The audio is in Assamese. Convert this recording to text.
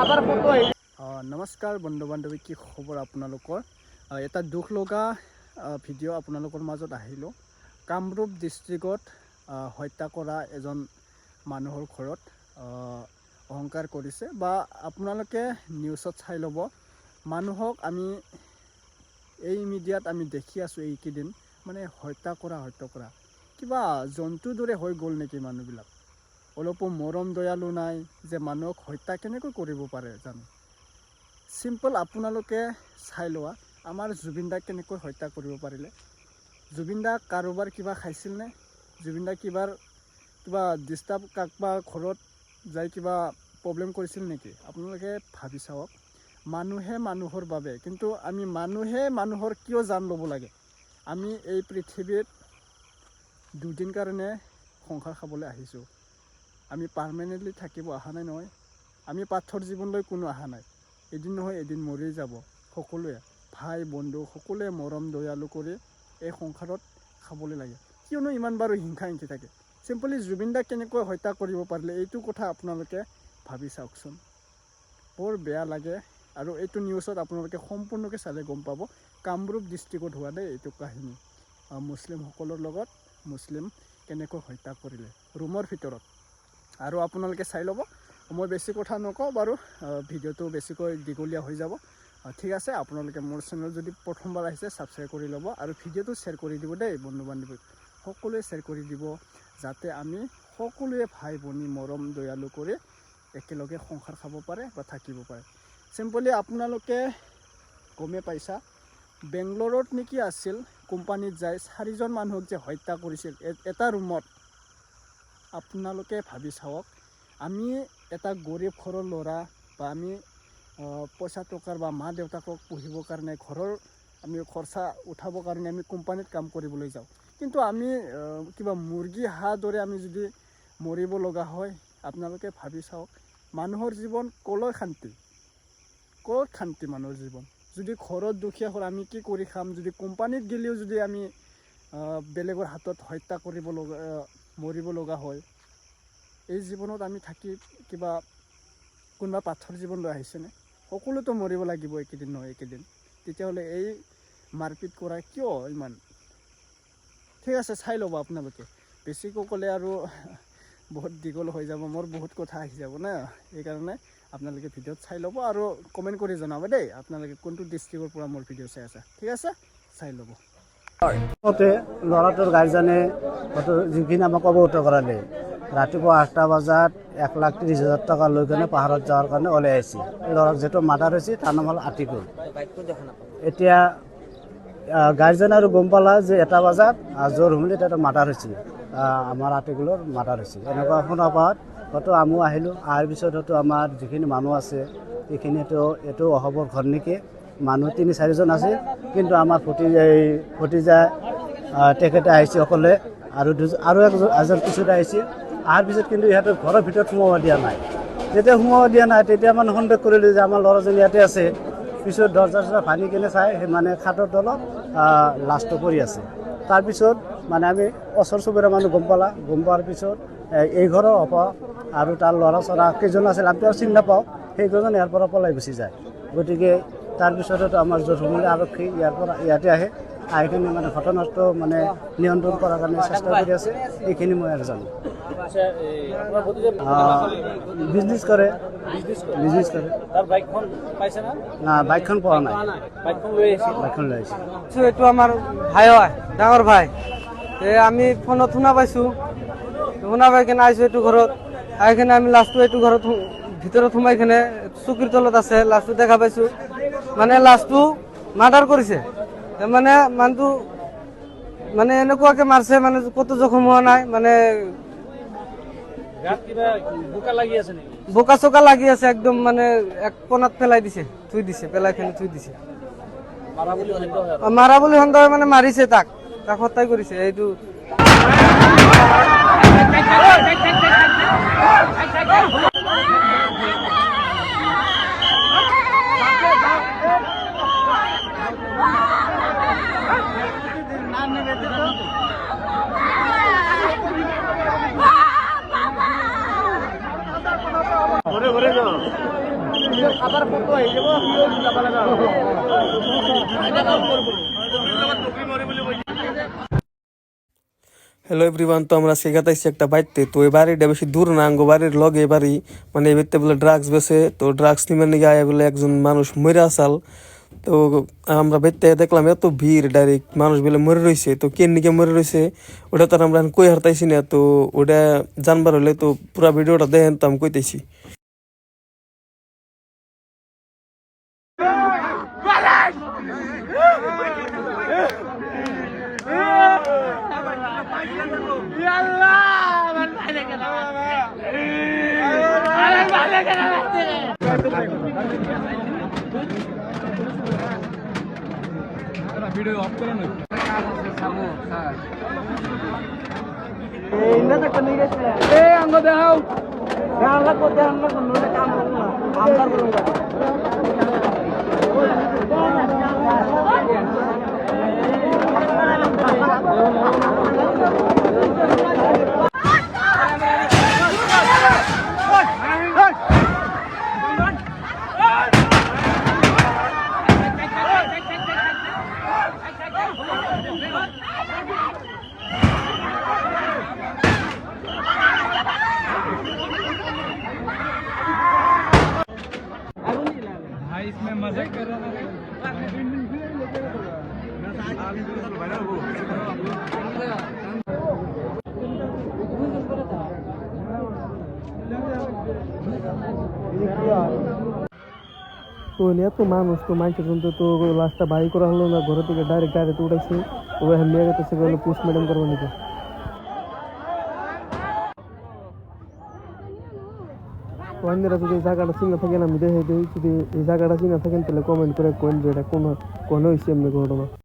নমস্কাৰ বন্ধু বান্ধৱী, কি খবৰ আপোনালোকৰ? এটা দুখ লগা ভিডিঅ' আপোনালোকৰ মাজত আহিলোঁ। কামৰূপ ডিষ্ট্ৰিক্টত হত্যা কৰা এজন মানুহৰ ঘৰত অহংকাৰ কৰিছে, বা আপোনালোকে নিউজত চাই ল'ব। মানুহক আমি এই মিডিয়াত আমি দেখি আছোঁ এইকেইদিন, মানে হত্যা কৰা কিবা জন্তুৰ দৰে হৈ গ'ল নেকি মানুহবিলাক? অলপো মৰম দয়ালু নাই যে মানুহক হত্যা কেনেকৈ কৰিব পাৰে জানো? চিম্পল আপোনালোকে চাই লোৱা, আমাৰ জুবিন দাক কেনেকৈ হত্যা কৰিব পাৰিলে? জুবিন দা কাৰোবাৰ কিবা খাইছিলনে? জুবিন দা কিবা ডিষ্টাৰ্ব কাৰোবাৰ ঘৰত যাই কিবা প্ৰব্লেম কৰিছিল নেকি? আপোনালোকে ভাবি চাওক। মানুহে মানুহৰ বাবে, কিন্তু আমি মানুহে মানুহৰ কিয় জান ল'ব লাগে? আমি এই পৃথিৱীত দুদিন কাৰণে সংসাৰ খাবলৈ আহিছোঁ। আমি পাৰ্মানেণ্টলি থাকিব অহা নাই নহয়। আমি পাৰ্থৰ জীৱনলৈ কোনো অহা নাই। এদিন নহয় এদিন মৰি যাব সকলোৱে। ভাই বন্ধু সকলোৱে মৰম দয়ালু কৰি এই সংসাৰত খাবলৈ লাগে। কিয়নো ইমান বাৰু হিংসা হিংসি থাকে? চিম্পলি জুবিন দাক কেনেকৈ হত্যা কৰিব পাৰিলে, এইটো কথা আপোনালোকে ভাবি চাওকচোন। বৰ বেয়া লাগে। আৰু এইটো নিউজত আপোনালোকে সম্পূৰ্ণকৈ চালে গম পাব। কামৰূপ ডিষ্ট্ৰিক্টত হোৱা দেই এইটো কাহিনী। মুছলিমসকলৰ লগত মুছলিম কেনেকৈ হত্যা কৰিলে ৰুমৰ ভিতৰত। আৰু আপোনালোকে চাই ল'ব। মই বেছি কথা নকওঁ বাৰু, ভিডিঅ'টো বেছিকৈ দীঘলীয়া হৈ যাব। ঠিক আছে, আপোনালোকে মোৰ চেনেল যদি প্ৰথমবাৰ আহিছে ছাবস্ক্ৰাইব কৰি ল'ব, আৰু ভিডিঅ'টো শ্বেয়াৰ কৰি দিব দেই বন্ধু বান্ধৱীক। সকলোৱে শ্বেয়াৰ কৰি দিব, যাতে আমি সকলোৱে ভাই ভনী মৰম দয়ালু কৰি একেলগে সংসাৰ খাব পাৰে বা থাকিব পাৰে। চিম্পলি আপোনালোকে গমে পাইছা, বেংগলোৰত নেকি আছিল, কোম্পানীত যায় 4জন মানুহক যে হত্যা কৰিছিল এটা ৰুমত। আপোনালোকে ভাবি চাওক, আমি এটা গৰীব ঘৰৰ ল'ৰা, বা আমি পইচা টকাৰ বা মা দেউতাকক পুহিবৰ কাৰণে ঘৰৰ আমি খৰচা উঠাবৰ কাৰণে আমি কোম্পানীত কাম কৰিবলৈ যাওঁ। কিন্তু আমি কিবা মুৰ্গী হাঁহ দৰে আমি যদি মৰিব লগা হয়, আপোনালোকে ভাবি চাওক মানুহৰ জীৱন ক'লৈ শান্তি? ক'ত শান্তি মানুহৰ জীৱন? যদি ঘৰত দুখীয়া হ'ল আমি কি কৰি খাম? যদি কোম্পানীত গ'লেও যদি আমি বেলেগৰ হাতত হত্যা কৰিব লগা মৰিব লগা হয়, এই জীৱনত আমি থাকি কিবা কোনোবা পাঠৰ জীৱন লৈ আহিছেনে? সকলোতো মৰিব লাগিব একেদিন নহয় একেদিন। তেতিয়াহ'লে এই মাৰপিট কৰা কিয় ইমান? ঠিক আছে, চাই ল'ব আপোনালোকে। বেছিকৈ ক'লে আৰু বহুত দীঘল হৈ যাব, মোৰ বহুত কথা আহি যাব না। সেইকাৰণে আপোনালোকে ভিডিঅ'ত চাই ল'ব, আৰু কমেণ্ট কৰি জনাব দেই আপোনালোকে কোনটো ডিষ্ট্ৰিক্টৰ পৰা মোৰ ভিডিঅ' চাই আছে। ঠিক আছে, চাই ল'ব। ল'ৰাটোৰ গাৰ্জেনে যিখিনি আমাক অৱগত কৰালে, ৰাতিপুৱা 8টা বজাত 1,30,000 টকা লৈ কেনে পাহাৰত যোৱাৰ কাৰণে ওলাই আহিছে। ল'ৰাক যিটো মাৰ্ডাৰ হৈছে তাৰ নাম হ'ল আতিকুল। এতিয়া গাৰ্জেন আৰু গম পালা যে 1টা বজাত জোৰ হুমলিত এটা মাৰ্ডাৰ হৈছে, আমাৰ আতিকুলৰ মাৰ্ডাৰ হৈছে। এনেকুৱা শুনা পোৱাত হয়তো আমিও আহিলোঁ। অহাৰ পিছত হয়তো আমাৰ যিখিনি মানুহ আছে সেইখিনিতো এইটো অহবৰ ঘৰ নেকি, মানুহ 3-4জন আছে। কিন্তু আমাৰ ভতিজা তেখেতে আহিছে অকলে, আৰু এজন পিছত আহিছে। অহাৰ পিছত কিন্তু ইহঁতৰ ঘৰৰ ভিতৰত সোমাব দিয়া নাই। যেতিয়া সোমাব দিয়া নাই, তেতিয়া মানে সন্দেহ কৰিলোঁ যে আমাৰ ল'ৰাজন ইয়াতে আছে। পিছত দৰ্জা ভাঙি কিনে চাই মানে খাটৰ তলত লাছটো পৰি আছে। তাৰপিছত মানে আমি ওচৰ চুবুৰীয়া মানুহ গম পোৱাৰ পিছত এই ঘৰৰ হ'ব আৰু তাৰ ল'ৰা চৰা কেইজন আছিল আমি চিনি নাপাওঁ, সেইকেইজন ইয়াৰ পৰা পলাই গুচি যায়। গতিকে তাৰপিছতো আমাৰ জোৰমুলি আৰক্ষী ইয়াতে আহে, আহি কিনে মানে ঘটনাটো মানে নিয়ন্ত্ৰণ কৰাৰ কাৰণে চেষ্টা কৰি আছে। এইখিনি মই আৰু জানো। বিজনেছ কৰে। না, বাইকখন পোৱা নাই। বাইকখন লৈ আহিছে। এইটো আমাৰ ভাই হয়, ডাঙৰ ভাই। আমি ফোনত শুনা পাইছোঁ, শুনা পাই কিনে আহিছোঁ এইটো ঘৰত। আহি কিনে আমি লাষ্টটো এইটো ঘৰত ভিতৰত সোমাই কিনে চকীৰ তলত আছে, লাষ্টটো দেখা পাইছোঁ। মানে লাষ্টটো মাৰ্ডাৰ কৰিছে, মানে মানুহটো মানে এনেকুৱাকে মাৰছে, মানে ক'তো জখম হোৱা নাই, মানে বোকা চোকা লাগি আছে একদম, মানে এক কোণাত পেলাই দিছে, পেলাই থৈ দিছে। মাৰা বুলি সন্দেহ মানে মাৰিছে, তাক হত্যাই কৰিছে। এইটো ঘরে ঘরে যাও। হ্যালো এভরিওয়ান, তো আমরা আজকে গাতাইছি একটা বাড়িতে। তো এই বাড়িটা বেশি দূর না, আঙ্গ বাড়ির লগে বাড়ি। মানে এই বাড়িতে বলে ড্রাগস বেছে, তো ড্রাগস নিবার নিয়ে আয় বলে একজন মানুষ মরে আসাল। তো আমরা বাড়িতে দেখলাম এত ভিড়, ডাইরেক্ট মানুষ বলে মরে রয়েছে। তো কে নিকে মরে রয়েছে ওটা তো আর আমরা এখন কই হারতাইছি না। তো ওটা জানবার হলে তো পুরা ভিডিওটা দেখেন, তো আমি কইতেছি। তো এত মানুষ, তো মানুষের জন্য তো লাশটা বাড়ি করা হলো না, ঘর থেকে ডাইরেক্ট গাড়িতে উঠাইছে। ও এখন নিয়ে গেছে পোস্টমর্টম করবো নিতে। আপনারা যদি এই জায়গাটা চিনা থাকেন, আমি দেখে দিই। যদি এই জায়গাটা চিনা থাকেন তাহলে কমেন্ট করে কোন যেটা কোনো হয়েছে এমনি ঘটনা।